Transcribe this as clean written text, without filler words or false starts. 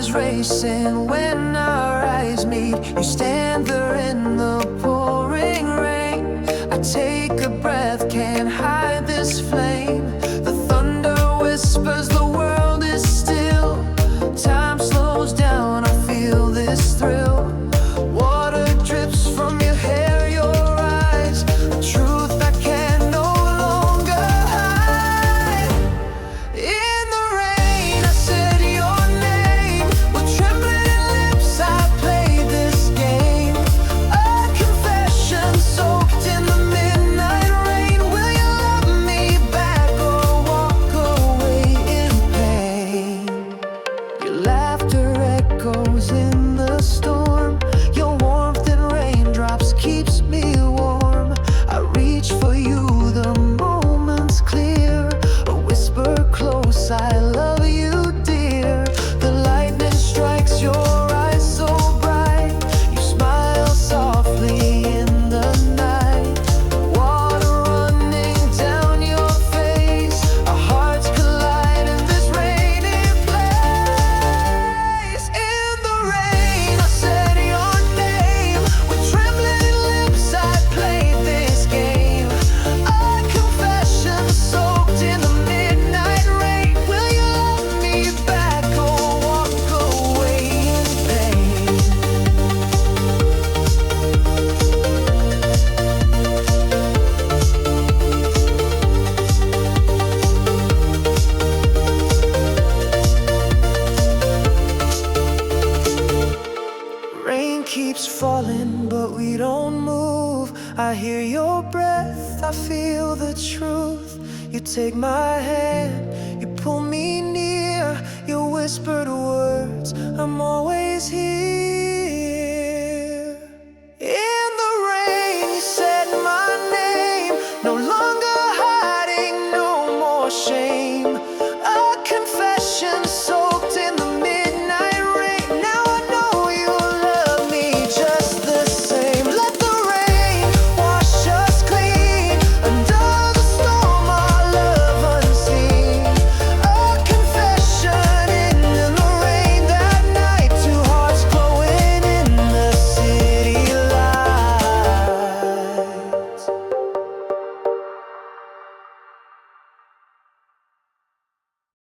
hearts racing when our eyes meet. You stand there in the pouring rain. I take a breath, can't hide this flame. The thunder whispers, the world is still. Time slows down, I feel this thrill. Water drips from your hair, your eyes. A truth I can no longer hide. In the rain, I said your name. With trembling lips, I played this game. A confession soaked in the midnight rain. Will you love me back or walk away in pain? Your laughter echoes in the storm. Your warmth in raindrops keeps me warm. I reach for you, the moment's clear. A whisper close, I love you, dear. The lightning strikes your eyes so bright. You smile softly in the night. Water running down your face. Our hearts collide in this rainy place. In the rain, I said your name. With trembling lips, I played this game. A confession soaked in the midnight rain. Will you love me back or walk away in pain? Rain keeps falling, but we don't move. I hear your breath, I feel the truth. You take my hand, you pull me near. Your whispered words, I'm always here.